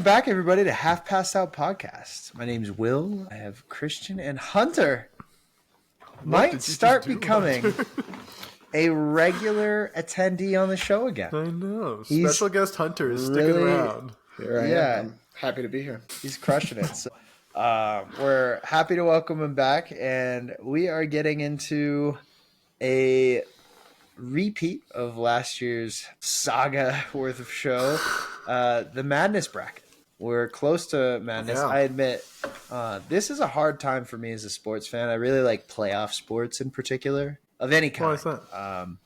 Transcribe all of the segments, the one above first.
back, everybody, to Half Passed Out Podcast. My name's Will. I have Christian and Hunter. Might start becoming a regular attendee on the show again. I know. Special guest Hunter is sticking around. Here I am. I'm happy to be here. He's crushing it. So, we're happy to welcome him back, and we are getting into a repeat of last year's saga worth of show, the Madness bracket. We're close to Madness. Yeah. I admit, this is a hard time for me as a sports fan. I really like playoff sports in particular, of any kind. Why is that?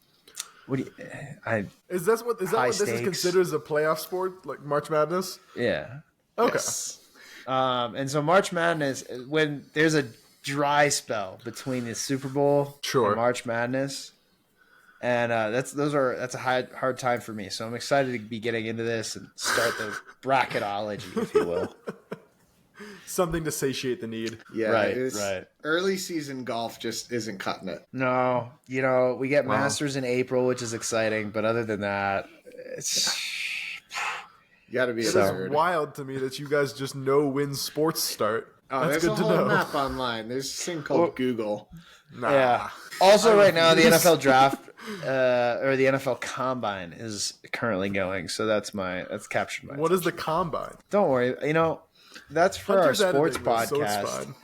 What do you? Is that what this is considered as a playoff sport, like March Madness? Yeah. Okay. Yes. And so March Madness, when there's a dry spell between the Super Bowl and March Madness, and that's a hard time for me. So I'm excited to be getting into this and start the bracketology, if you will. Something to satiate the need. Yeah, right. Early season golf just isn't cutting it. No, we get Masters in April, which is exciting, but other than that, it's You got to be It is wild to me that you guys just know when sports start. Oh, That's there's good a to whole know. map online. There's this thing called Google. Nah. Yeah. Also, right now, the NFL draft or the NFL Combine is currently going, so that's captured my. What is the combine? Don't worry, that's for Hunter's our sports editing this, so it's podcast fine.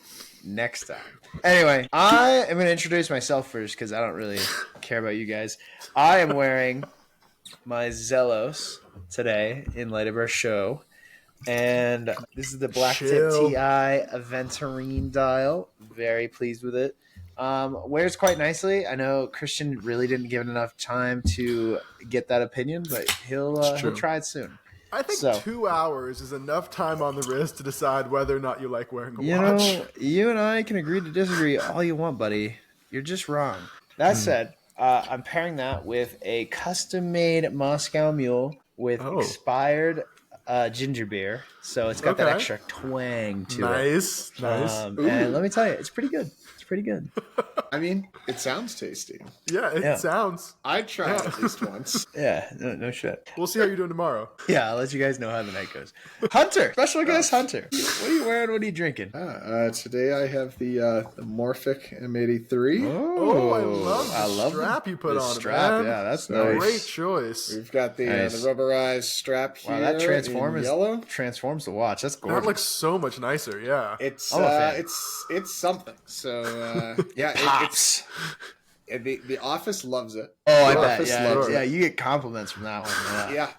next time. Anyway, I am going to introduce myself first because I don't really care about you guys. I am wearing my Zelos today in light of our show. And this is the Black Tip TI Aventurine dial. Very pleased with it. Wears quite nicely. I know Christian really didn't give it enough time to get that opinion, but he'll try it soon. I think 2 hours is enough time on the wrist to decide whether or not you like wearing a watch. You and I can agree to disagree all you want, buddy. You're just wrong. That said, I'm pairing that with a custom-made Moscow Mule with expired ginger beer, so it's got that extra twang to it. Nice. And let me tell you, it's pretty good. Pretty good. I mean, it sounds tasty. Yeah, it sounds. I'd try it at least once. Yeah, no shit. We'll see how you're doing tomorrow. Yeah, I'll let you guys know how the night goes. Hunter, special guest Hunter. What are you wearing? What are you drinking? Today I have the Morphic M83. Oh, I love the strap you put on strap, it, man. Yeah, that's nice. nice. Great choice. We've got the rubberized strap here. Wow, that yellow transforms the watch. That's gorgeous. That looks so much nicer. Yeah, it's something. So yeah. Pops. The office loves it. Oh, I bet. Yeah, you get compliments from that one. Yeah.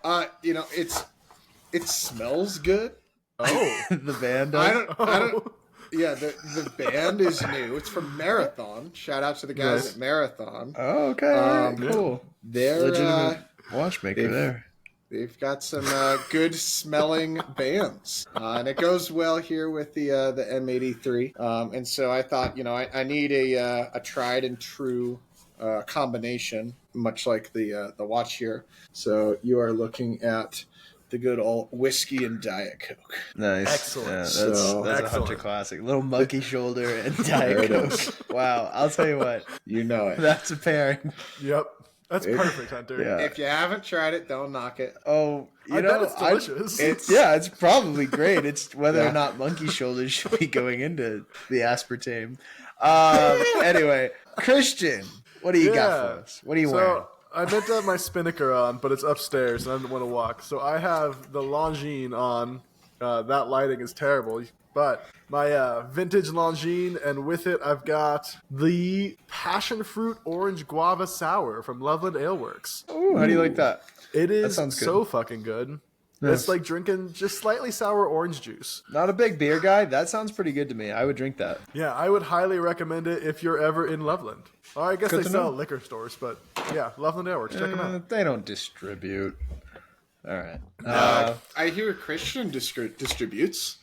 It smells good. Oh, the band does? I don't. Yeah, the band is new. It's from Marathon. Shout out to the guys at Marathon. Oh, okay. Cool. They're legitimate watchmaker there. They've got some good smelling bands, and it goes well here with the M83. And so I thought, I need a tried and true combination, much like the watch here. So you are looking at the good old whiskey and Diet Coke. Nice, excellent. Yeah, that's excellent. A Hunter classic. Little monkey shoulder and Diet Coke. Wow, I'll tell you what, you know it. That's a pairing. Yep. That's perfect, Hunter. Yeah. If you haven't tried it, don't knock it. Oh, I bet it's delicious. It's probably great. It's whether or not monkey shoulders should be going into the aspartame. Anyway, Christian, what do you got for us? What are you wearing? I meant to have my Spinnaker on, but it's upstairs and I didn't want to walk. So I have the Longines on. That lighting is terrible. But my vintage Longines, and with it I've got the Passion Fruit Orange Guava Sour from Loveland Ale Works. Ooh, how do you like that? It is so fucking good. Nice. It's like drinking just slightly sour orange juice. Not a big beer guy. That sounds pretty good to me. I would drink that. Yeah, I would highly recommend it if you're ever in Loveland. Well, I guess they sell at liquor stores, but yeah, Loveland Ale Works. Check them out. They don't distribute. All right. I hear Christian distributes.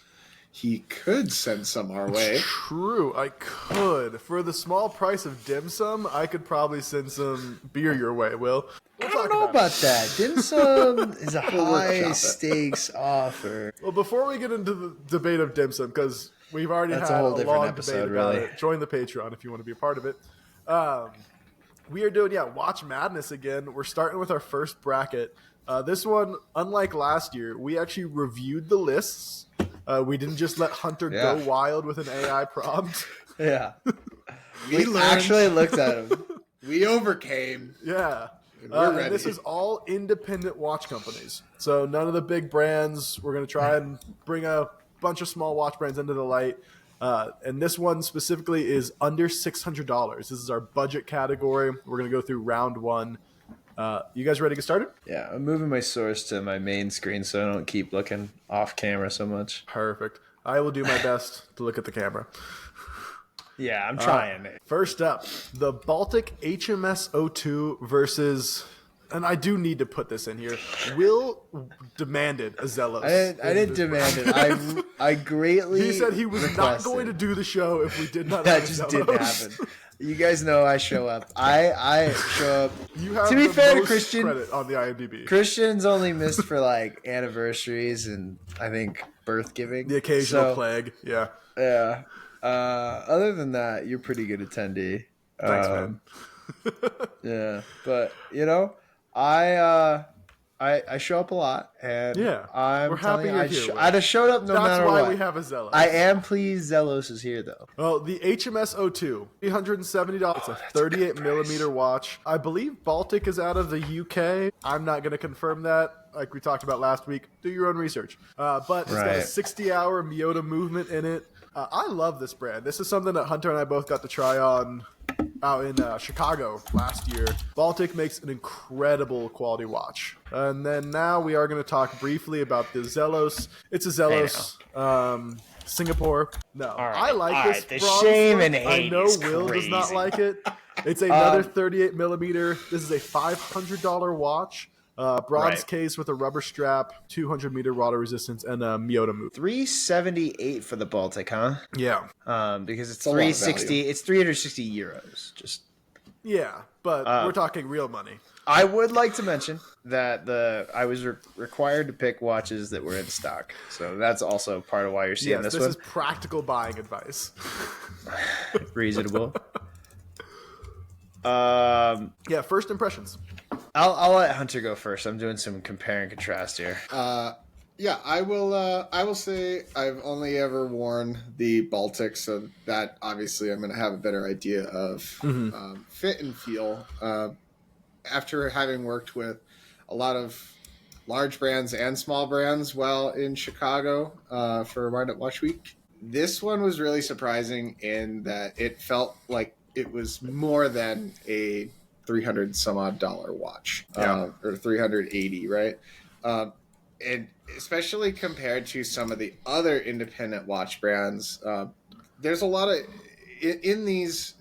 He could send some our way. True, I could. For the small price of dim sum, I could probably send some beer your way, Will. I don't know about that. Dim sum is a high stakes offer. Well, before we get into the debate of dim sum, because we've already had a long debate about it, join the Patreon if you want to be a part of it. We are doing, Watch Madness again. We're starting with our first bracket. This one, unlike last year, we actually reviewed the lists. We didn't just let Hunter go wild with an AI prompt. Yeah. We We actually looked at them. We overcame. Yeah. We're ready. And this is all independent watch companies. So none of the big brands. We're going to try and bring a bunch of small watch brands into the light. And this one specifically is under $600. This is our budget category. We're going to go through round one. You guys ready to get started? Yeah, I'm moving my source to my main screen so I don't keep looking off camera so much. Perfect. I will do my best to look at the camera. Yeah, I'm trying. First up, the Baltic HMS O2 versus, and I do need to put this in here, Will demanded a Zealous. I didn't demand it. I greatly He said he was not requested. going to do the show if we did not That have just Zealous. didn't happen. You guys know I show up. I show up. You have To be the fair to most Christian, credit on the IMDb. Christian's only missed for like anniversaries and I think birth giving. The occasional So, plague. Yeah. Yeah. Other than that, you're pretty good attendee. Thanks, man. Yeah, but you know, I show up a lot, and Yeah, I'm we're telling happy you, you're here, Will. I'd have showed up no That's matter why what. we have a Zealous. I am pleased Zelos is here though. Well, the HMS O2, $370. It's a 38 millimeter watch. I believe Baltic is out of the UK. I'm not going to confirm that. Like we talked about last week, do your own research. But it's got a Right. 60-hour Miyota movement in it. I love this brand. This is something that Hunter and I both got to try on out in Chicago last year. Baltic makes an incredible quality watch. And then now we are going to talk briefly about the Zelos. It's a Zelos. Singapore. No, right, I like all this. right, the bronze shame one. and I hate know is Will does not crazy. like it. It's another 38 millimeter. This is a $500 watch. Bronze Right. case with a rubber strap, 200-meter water resistance, and a Miyota move. 378 for the Baltic, huh? Yeah, Because it's a lot of 360. It's 360 euros. Just yeah, but we're talking real money. I would like to mention that I was required to pick watches that were in stock, so that's also part of why you're seeing Yes, this one. is practical buying advice. Reasonable. Yeah, first impressions. I'll let Hunter go first. I'm doing some compare and contrast here. Yeah, I will. I will say I've only ever worn the Baltic, so that obviously I'm going to have a better idea of fit and feel. After having worked with a lot of large brands and small brands while in Chicago for Wind Up Watch Week, this one was really surprising in that it felt like it was more than a $300 some odd watch, or 380, right? And especially compared to some of the other independent watch brands, there's a lot of in these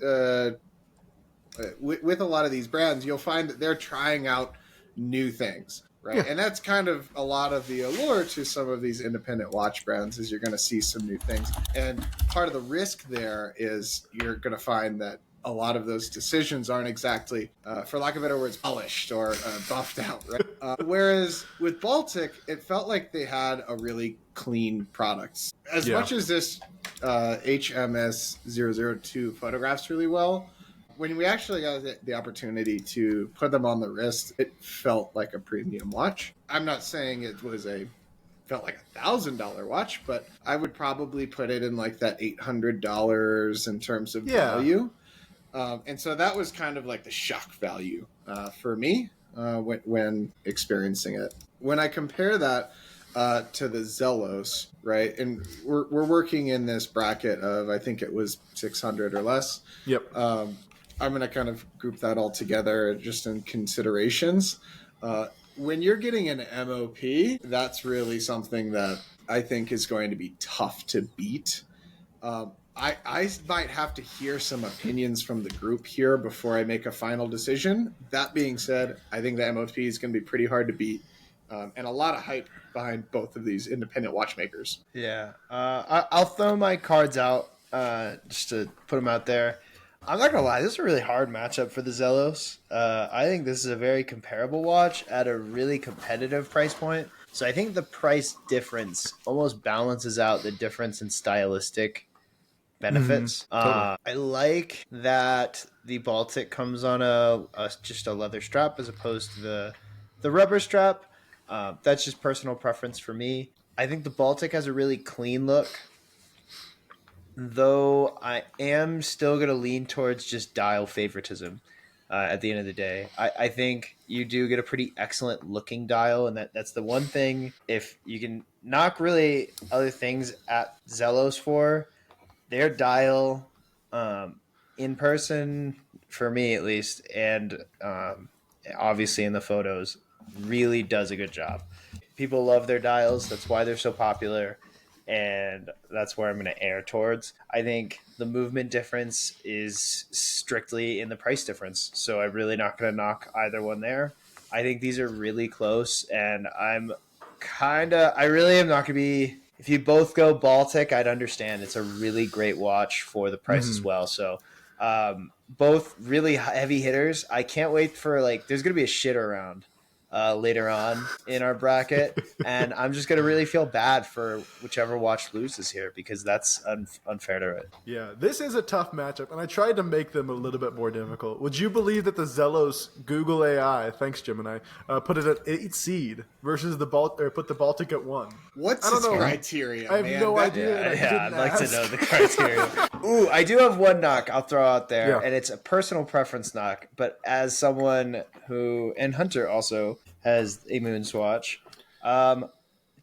with a lot of these brands, you'll find that they're trying out new things, right? Yeah. And that's kind of a lot of the allure to some of these independent watch brands is you're going to see some new things. And part of the risk there is you're going to find that a lot of those decisions aren't exactly, for lack of better words, polished or buffed out, right? Whereas with Baltic, it felt like they had a really clean product. As much as this HMS 002 photographs really well, when we actually got the opportunity to put them on the wrist, it felt like a premium watch. I'm not saying it was felt like $1,000 watch, but I would probably put it in like that $800 in terms of value. And so that was kind of like the shock value for me when experiencing it. When I compare that to the Zelos, right, and we're working in this bracket of, I think it was 600 or less. Yep. I'm going to kind of group that all together just in considerations. When you're getting an MOP, that's really something that I think is going to be tough to beat. I might have to hear some opinions from the group here before I make a final decision. That being said, I think the MOP is going to be pretty hard to beat, and a lot of hype behind both of these independent watchmakers. Yeah, I'll throw my cards out just to put them out there. I'm not gonna lie, this is a really hard matchup for the Zelos. I think this is a very comparable watch at a really competitive price point. So I think the price difference almost balances out the difference in stylistic benefits. Totally. I like that the Baltic comes on just a leather strap as opposed to the rubber strap. That's just personal preference for me. I think the Baltic has a really clean look, though I am still going to lean towards just dial favoritism. At the end of the day, I think you do get a pretty excellent looking dial, and that's the one thing. If you can knock really other things at Zelos for, their dial in person, for me at least, and obviously in the photos, really does a good job. People love their dials. That's why they're so popular, and that's where I'm going to err towards. I think the movement difference is strictly in the price difference, so I'm really not going to knock either one there. I think these are really close, and I really am not going to be. If you both go Baltic, I'd understand. It's a really great watch for the price as well. So both really heavy hitters. I can't wait for there's going to be a shit around later on in our bracket, and I'm just going to really feel bad for whichever watch loses here because that's unfair to it. Yeah, this is a tough matchup, and I tried to make them a little bit more difficult. Would you believe that the Zelos Google AI, thanks Gemini, put it at 8 seed versus put the Baltic at 1? What's I don't its know. criteria, I have man? no idea. and I Yeah, I'd didn't like to ask. know the criteria. Ooh, I do have one knock I'll throw out there, Yeah. and it's a personal preference knock, but as someone who, and Hunter also has a Moonswatch,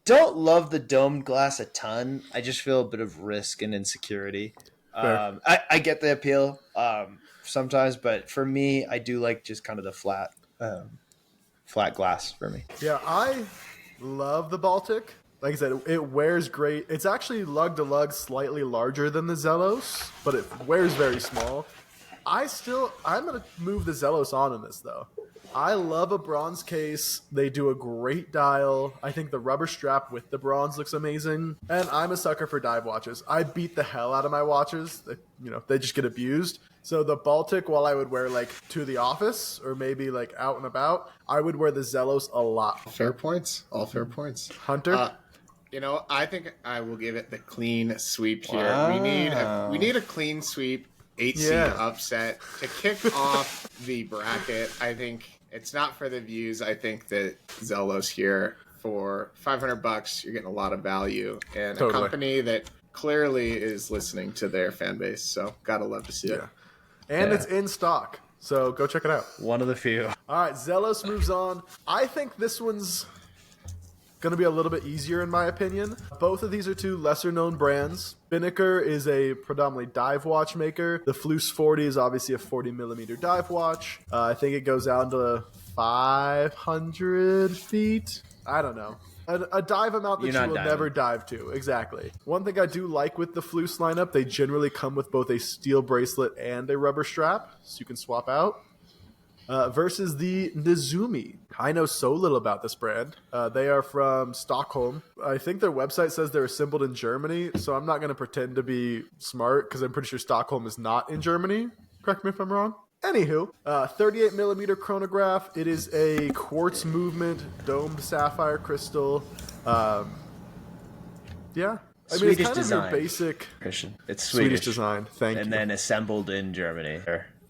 don't love the domed glass a ton. I just feel a bit of risk and insecurity. Fair. I get the appeal sometimes, but for me, I do like just kind of the flat glass for me. Yeah, I love the Baltic. Like I said, it wears great. It's actually lug to lug slightly larger than the Zelos, but it wears very small. I'm going to move the Zelos on in this, though. I love a bronze case. They do a great dial. I think the rubber strap with the bronze looks amazing. And I'm a sucker for dive watches. I beat the hell out of my watches. They just get abused. So the Baltic, while I would wear to the office or maybe out and about, I would wear the Zelos a lot. Fair points. All fair points. Hunter? I think I will give it the clean sweep here. Wow. We need a clean sweep 8-seed upset to kick off the bracket. I think it's not for the views. I think that Zelos here for $500, you're getting a lot of value and Totally. a company that clearly is listening to their fan base. So gotta love to see it. And Yeah. it's in stock. So go check it out. One of the few. All right, Zelos moves on. I think this one's going to be a little bit easier in my opinion. Both of these are two lesser known brands. Spinnaker is a predominantly dive watch maker. The Flus 40 is obviously a 40 millimeter dive watch. I think it goes down to 500 feet. I don't know. A dive amount that You're you not will diving. never dive to. Exactly. One thing I do like with the Flus lineup, they generally come with both a steel bracelet and a rubber strap, so you can swap out. Versus the Nezumi. I know so little about this brand. They are from Stockholm. I think their website says they're assembled in Germany, so I'm not going to pretend to be smart because I'm pretty sure Stockholm is not in Germany. Correct me if I'm wrong. Anywho, 38 millimeter chronograph. It is a quartz movement, domed sapphire crystal. Yeah. I mean, Swedish it's kind design. of your basic Christian. It's Swedish design. Thank you. and then assembled in Germany.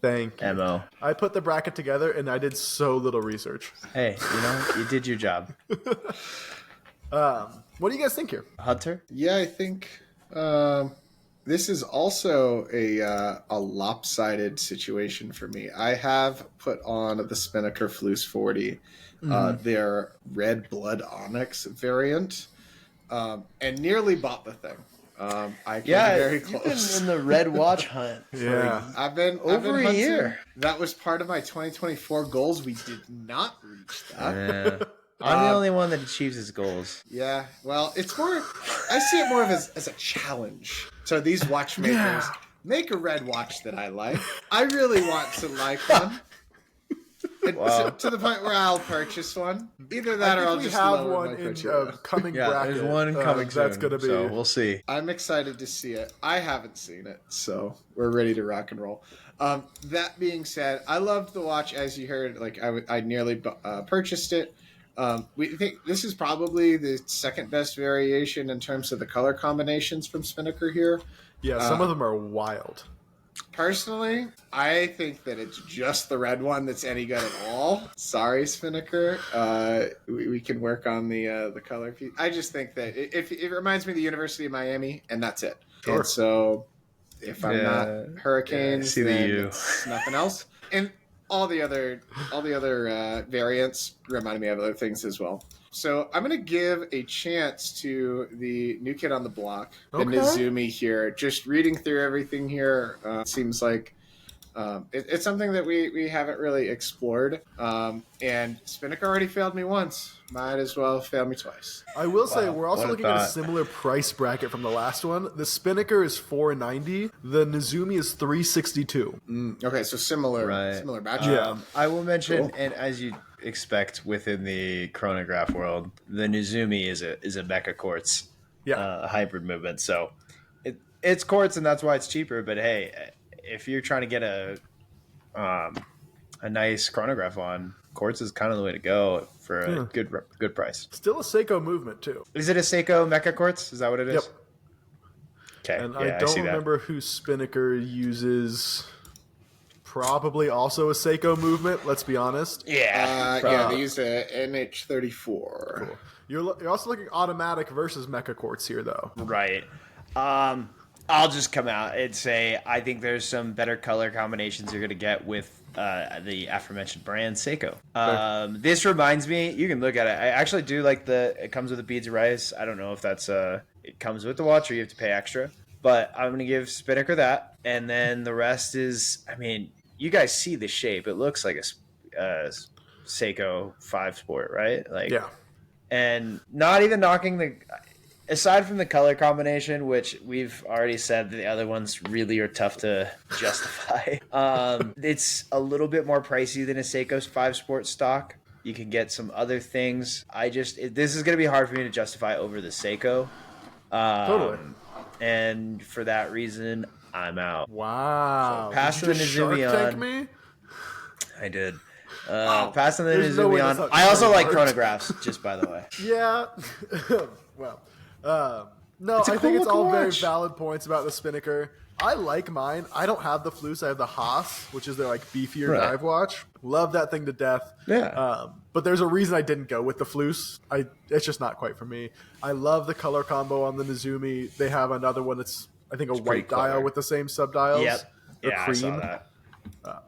Thank you. MO. I put the bracket together and I did so little research. Hey, you did your job. What do you guys think here? Hunter? Yeah, I think this is also a lopsided situation for me. I have put on the Spinnaker Flus 40, their Red Blood Onyx variant, and nearly bought the thing. I came very you've been close. in the red watch hunt. Yeah. I've been Over a hunting. year. That was part of my 2024 goals. We did not reach that. Yeah. I'm the only one that achieves his goals. Yeah, well, it's more. I see it more of as a challenge. So these watchmakers make a red watch that I like. I really want to like one. And Wow. to the point where I'll purchase one. Either that or I I'll think we just have lower one my in criteria. coming Yeah, bracket. there's one coming soon. That's going to be. So we'll see. I'm excited to see it. I haven't seen it, so we're ready to rock and roll. That being said, I loved the watch, as you heard. I nearly purchased it. We think this is probably the second best variation in terms of the color combinations from Spinnaker here. Yeah, some of them are wild. Personally, I think that it's just the red one that's any good at all. Sorry, Spinnaker. We can work on the color piece. I just think that it reminds me of the University of Miami, and that's it. Sure. And so, if I'm not Hurricanes, see the then U. it's nothing else. And all the other variants reminded me of other things as well. So I'm going to give a chance to the new kid on the block, the Okay. Nizumi here. Just reading through everything here seems like it's something that we haven't really explored. And Spinnaker already failed me once. Might as well fail me twice. I will say Wow, we're also what a looking at a thought. similar price bracket from the last one. The Spinnaker is $490. The Nizumi is $362. Okay, so similar Right. match. Yeah. I will mention, Cool. and as you expect within the chronograph world, the Nizumi is a mecha quartz hybrid movement. So it's quartz, and that's why it's cheaper. But hey, if you're trying to get a nice chronograph on, quartz is kind of the way to go for a good price. Still a Seiko movement too. Is it a Seiko mecha quartz? Is that what it is? Yep. Okay, And yeah, I don't see that. remember who Spinnaker uses. Probably also a Seiko movement. Let's be honest. Yeah, Yeah, they used a MH34. Cool. You're also looking automatic versus mecha quartz here, though. right. I'll just come out and say I think there's some better color combinations you're going to get with the aforementioned brand Seiko. This reminds me, you can look at it. I actually do like it comes with the beads of rice. I don't know if that's it comes with the watch or you have to pay extra, but I'm going to give Spinnaker that. And then the rest is, I mean, you guys see the shape. It looks like a Seiko 5 Sport, right? Like, Yeah. and not even knocking aside from the color combination, which we've already said the other ones really are tough to justify. It's a little bit more pricey than a Seiko's 5 Sport stock. You can get some other things. This is going to be hard for me to justify over the Seiko. Totally. And for that reason, I'm out. Wow. So pass Did you the just Shark Nizumi Tank on. me? I did. Wow. Passing the There's no way Nizumi that's on. not I also very like hard. chronographs, just by the way. Yeah. Well, no, It's a I cool think it's all looking very watch. valid points about the Spinnaker. I like mine. I don't have the Flus. I have the Haas, which is their like beefier Right. dive watch. Love that thing to death. Yeah. But there's a reason I didn't go with the Flus. It's just not quite for me. I love the color combo on the Nizumi. They have another one that's I think a pretty white dial clever. with the same subdials. Yep. They're Yeah, I saw that.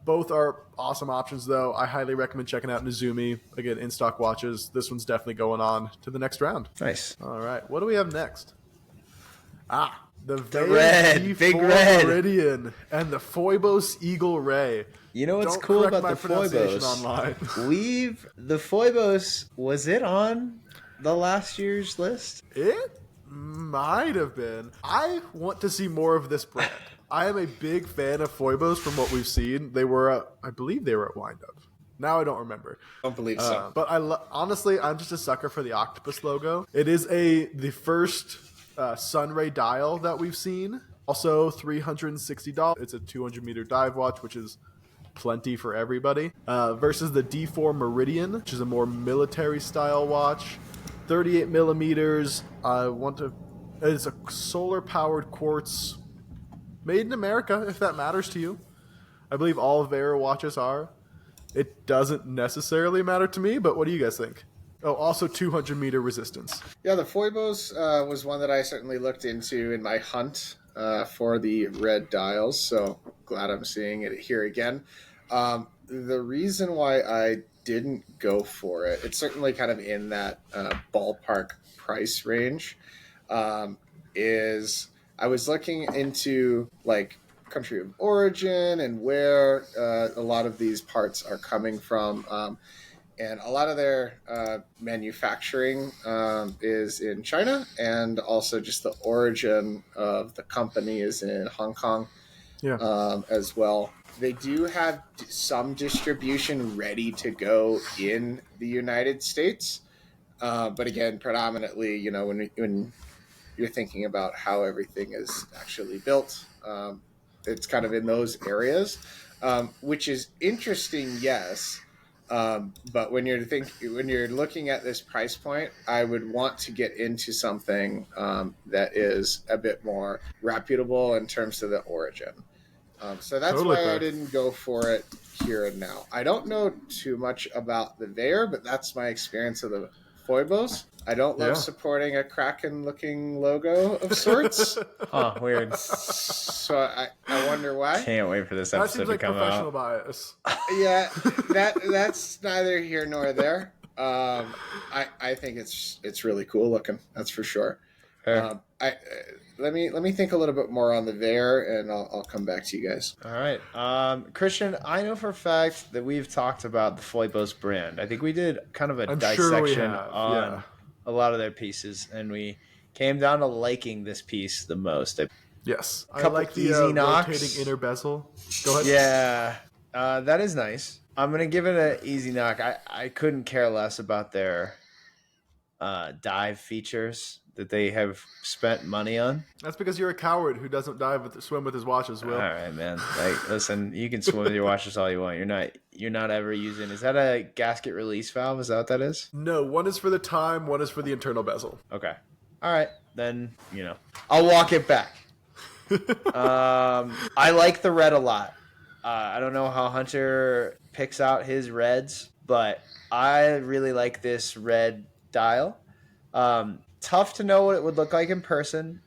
Both are awesome options, though. I highly recommend checking out Nizumi. Again, in stock watches. This one's definitely going on to the next round. Nice. All right, what do we have next? The red, Vega big D4 red. Meridian and the Phoibos Eagle Ray. You know what's Don't cool correct about my the pronunciation Phoibos? online. The Phoibos, was it on the last year's list? It might have been. I want to see more of this brand. I am a big fan of Phoibos from what we've seen. They were, I believe they were at Wind Up. Now I don't remember. Don't believe so. But honestly, I'm just a sucker for the octopus logo. It is the first Sunray dial that we've seen. Also $360. It's a 200-meter dive watch, which is plenty for everybody. Versus the D4 Meridian, which is a more military style watch. 38 millimeters. It's a solar powered quartz, made in America, if that matters to you. I believe all Vera watches are. It doesn't necessarily matter to me, but what do you guys think? Oh, also 200-meter resistance. Yeah, the Phoibos was one that I certainly looked into in my hunt for the red dials, so glad I'm seeing it here again. The reason why I didn't go for it, it's certainly kind of in that ballpark price range, is I was looking into like country of origin and where a lot of these parts are coming from. And a lot of their manufacturing is in China, and also just the origin of the company is in Hong Kong as well. They do have some distribution ready to go in the United States. But again, predominantly, you know, when you're thinking about how everything is actually built, it's kind of in those areas, which is interesting, yes. But when you're looking at this price point, I would want to get into something that is a bit more reputable in terms of the origin. So that's Totally why fair. I didn't go for it here and now. I don't know too much about the Veyer, but that's my experience of the Foibos. I don't love Yeah. supporting a Kraken-looking logo of sorts. Huh, weird. So I wonder why. Can't wait for this That episode seems to like come professional out. bias. Yeah, that's neither here nor there. I think it's really cool looking. That's for sure. Fair. Let me think a little bit more on the Veyer, and I'll come back to you guys. All right. Christian, I know for a fact that we've talked about the Foibos brand. I think we did kind of a I'm sure we dissection have, on yeah. a lot of their pieces, and we came down to liking this piece the most. Yes. I Couple like the easy knocks. rotating inner bezel. Go ahead. Yeah, that is nice. I'm going to give it an easy knock. I couldn't care less about their dive features that they have spent money on. That's because you're a coward who doesn't swim with his watches, Will. All right, man. Like, listen, you can swim with your watches all you want. You're not ever using. Is that a gasket release valve? Is that what that is? No, one is for the time, one is for the internal bezel. Okay. All right, then I'll walk it back. I like the red a lot. I don't know how Hunter picks out his reds, but I really like this red dial. Tough to know what it would look like in person.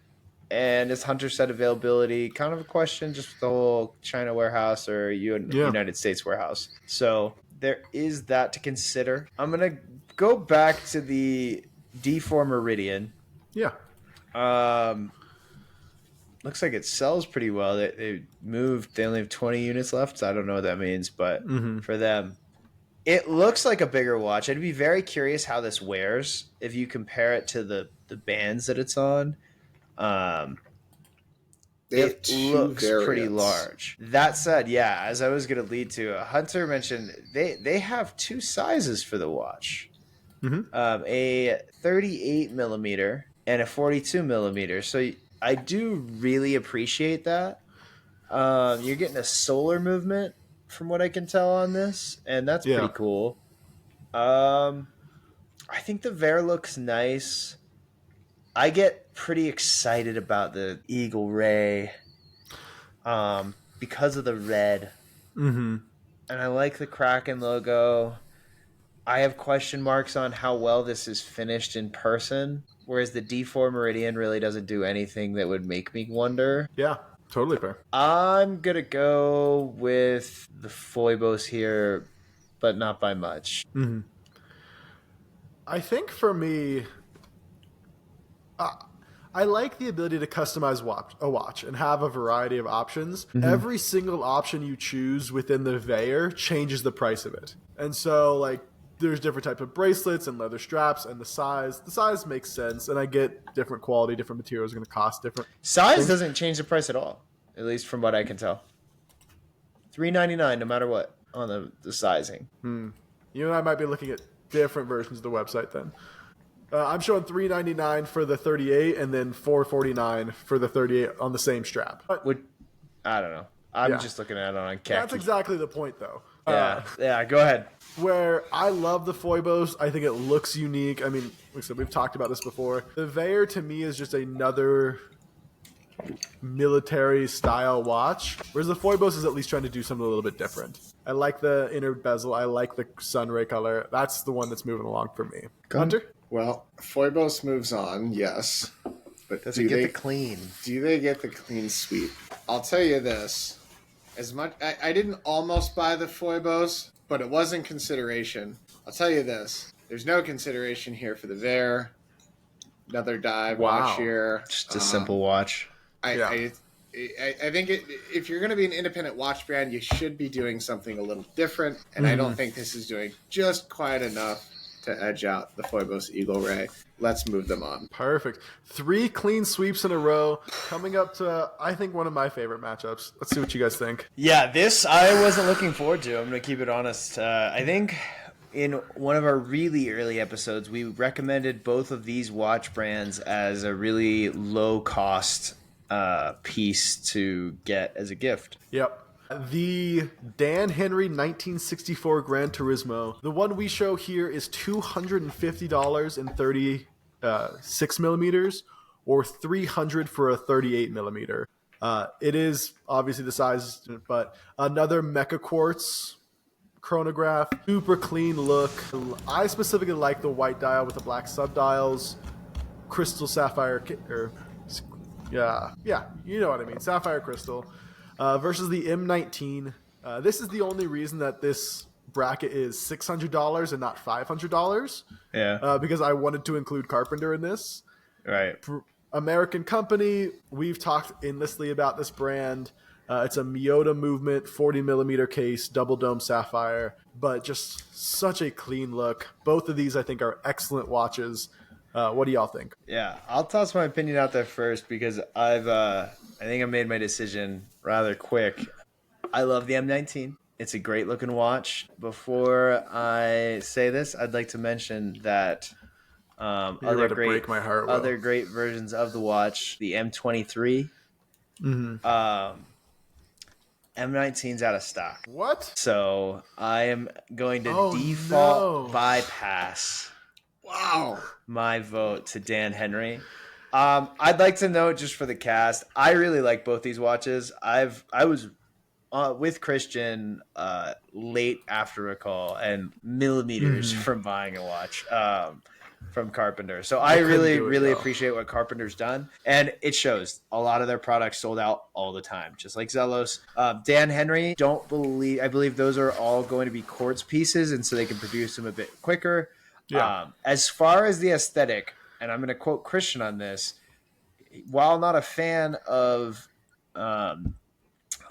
And as Hunter said, availability, kind of a question just with the whole China warehouse or United States warehouse. So there is that to consider. I'm going to go back to the D4 Meridian. Yeah. Looks like it sells pretty well. They moved. They only have 20 units left. So I don't know what that means, but for them, it looks like a bigger watch. I'd be very curious how this wears if you compare it to the bands that it's on. It looks pretty large. That said, yeah, as I was going to lead to, Hunter mentioned they have two sizes for the watch. A 38 millimeter and a 42 millimeter. So I do really appreciate that. You're getting a solar movement from what I can tell on this, and that's pretty cool. I think the Veyer looks nice. I get pretty excited about the Eagle Ray because of the red. And I like the Kraken logo. I have question marks on how well this is finished in person, whereas the D4 Meridian really doesn't do anything that would make me wonder. Yeah, totally fair. I'm going to go with the Foibos here, but not by much. I think for me, I like the ability to customize a watch and have a variety of options. Every single option you choose within the Veyer changes the price of it. And so, like, there's different types of bracelets and leather straps, and the size. The size makes sense, and I get different quality, different materials are going to cost different. Size doesn't change the price at all, at least from what I can tell. $3.99 no matter what on the sizing. You and I might be looking at different versions of the website then. I'm showing $3.99 for the 38 and then $4.49 for the 38 on the same strap. But I don't know. I'm just looking at it on khaki. that's exactly the point, though. Yeah, go ahead. Where I love the Foibos, I think it looks unique. I mean, like I said, we've talked about this before. The Veyer to me is just another military style watch, whereas the Foibos is at least trying to do something a little bit different. I like the inner bezel. I like the sunray color. That's the one that's moving along for me. Hunter? Well, Foibos moves on, yes. But Does it get the clean? Do they get the clean sweep? I'll tell you this. As much I didn't almost buy the Foibos, but it was in consideration. I'll tell you this. There's no consideration here for the Veyer. Another dive watch here. Just a simple watch. I think if you're going to be an independent watch brand, you should be doing something a little different. And I don't think this is doing just quite enough to edge out the Foibos Eagle Ray. Let's move them on. Perfect. 3 clean sweeps in a row. Coming up to, I think, one of my favorite matchups. Let's see what you guys think. Yeah, this I wasn't looking forward to. I'm going to keep it honest. I think in one of our really early episodes, we recommended both of these watch brands as a really low-cost piece to get as a gift. Yep. The Dan Henry 1964 Gran Turismo. The one we show here is $250 in 36 millimeters, or $300 for a 38 millimeter. It is obviously the size, but another Mecha Quartz chronograph, super clean look. I specifically like the white dial with the black subdials, crystal sapphire, yeah, you know what I mean, sapphire crystal, versus the M19. This is the only reason that this bracket is $600 and not $500. Yeah. Because I wanted to include Carpenter in this. Right. American company. We've talked endlessly about this brand. It's a Miyota Movement 40 millimeter case, double dome sapphire, but just such a clean look. Both of these, I think, are excellent watches. What do y'all think? Yeah, I'll toss my opinion out there first because I think I made my decision rather quick. I love the M19. It's a great looking watch. Before I say this, I'd like to mention that other great versions of the watch, the M23. M19's out of stock. What? So I am going to default bypass. Wow. My vote to Dan Henry. I'd like to note, just for the cast, I really like both these watches. I was with Christian late after a call and millimeters from buying a watch from Carpenter. So I really appreciate what Carpenter's done, and it shows. A lot of their products sold out all the time, just like Zelos. Dan Henry, I believe those are all going to be quartz pieces, and so they can produce them a bit quicker. Yeah. As far as the aesthetic, and I'm going to quote Christian on this, while not a fan of a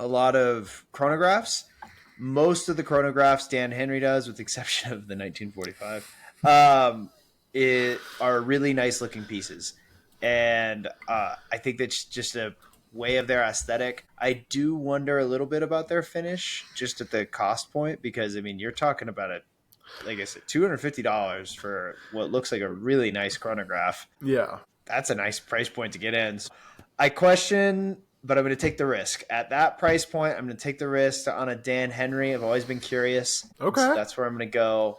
lot of chronographs, most of the chronographs Dan Henry does, with the exception of the 1945, are really nice looking pieces. And I think that's just a way of their aesthetic. I do wonder a little bit about their finish, just at the cost point, because, I mean, you're talking about it. Like I said, $250 for what looks like a really nice chronograph. Yeah. That's a nice price point to get in. So I question, but I'm going to take the risk. At that price point, I'm going to take the risk on a Dan Henry. I've always been curious. Okay. So that's where I'm going to go.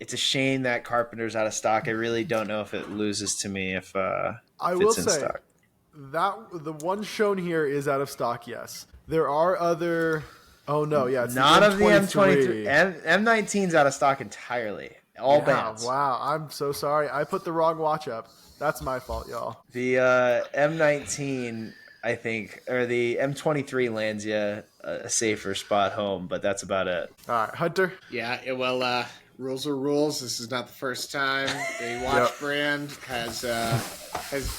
It's a shame that Carpenter's out of stock. I really don't know if it loses to me if I it's will in say stock. that the one shown here is out of stock, yes. There are other... Oh, no, yeah. It's Not the of the M23. M19's out of stock entirely. All bands. Wow, I'm so sorry. I put the wrong watch up. That's my fault, y'all. The M19, I think, or the M23 lands you a safer spot home, but that's about it. All right, Hunter? Yeah, well, rules are rules. This is not the first time a watch brand has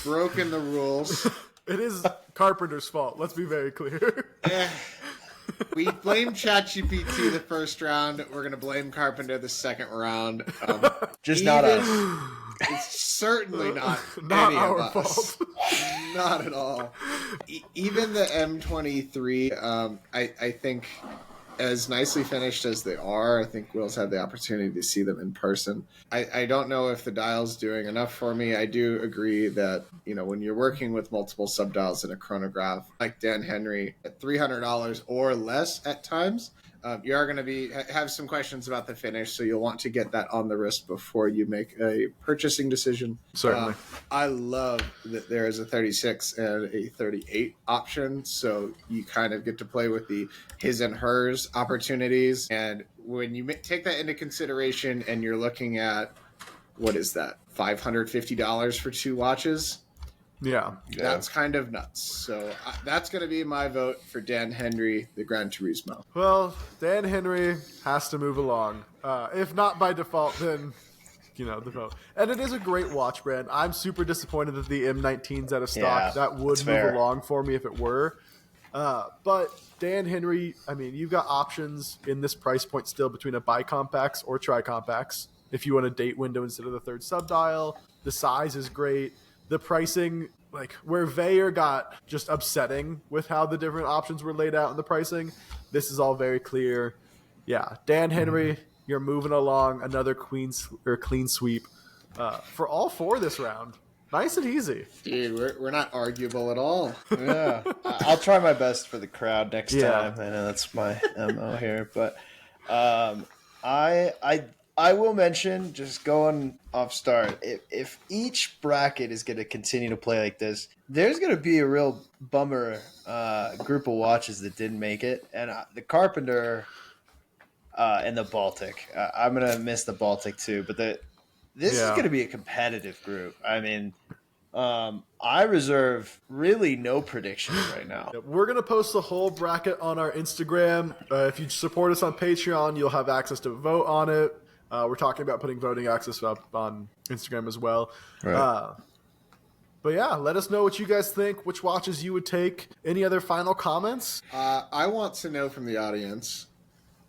broken the rules. It is Carpenter's fault. Let's be very clear. We blamed ChatGPT the first round. We're going to blame Carpenter the second round. Just not us. It's certainly not Not any our of us. fault. Not at all. Even the M23, I think, as nicely finished as they are, I think Will's had the opportunity to see them in person. I don't know if the dial's doing enough for me. I do agree that, when you're working with multiple subdials in a chronograph, like Dan Henry, at $300 or less at times, you are going to have some questions about the finish, so you'll want to get that on the wrist before you make a purchasing decision. Certainly. I love that there is a 36 and a 38 option, so you kind of get to play with the his and hers opportunities. And when you take that into consideration and you're looking at, what is that, $550 for two watches? Yeah. That's kind of nuts. So that's going to be my vote for Dan Henry, the Gran Turismo. Well, Dan Henry has to move along. If not by default, then, the vote. And it is a great watch brand. I'm super disappointed that the M19's out of stock. Yeah, that would move along for me if it were. But Dan Henry, I mean, you've got options in this price point still between a bicompax or tricompax. If you want a date window instead of the third subdial, the size is great. The pricing, like where Veyer got just upsetting with how the different options were laid out in the pricing, this is all very clear. Yeah, Dan Henry, you're moving along. Another clean sweep for all four this round. Nice and easy. Dude, we're not arguable at all. Yeah, I'll try my best for the crowd next Yeah. time. I know that's my MO here, but I will mention, just going off start, if each bracket is going to continue to play like this, there's going to be a real bummer group of watches that didn't make it, and the Carpenter and the Baltic. I'm going to miss the Baltic too, but this is Yeah. going to be a competitive group. I mean, I reserve really no predictions right now. Yep, we're going to post the whole bracket on our Instagram. If you support us on Patreon, you'll have access to vote on it. We're talking about putting voting access up on Instagram as well. Right. But yeah, let us know what you guys think, which watches you would take. Any other final comments? I want to know from the audience,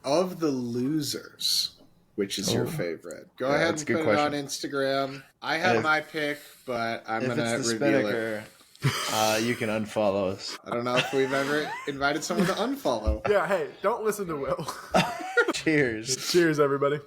of the losers, which is your favorite? Go ahead that's and a put good it on question. Instagram. I have If- my pick, but I'm If going it's to the reveal it. Spinnaker, you can unfollow us. I don't know if we've ever invited someone to unfollow. Yeah, hey, don't listen to Will. Cheers. Cheers, everybody.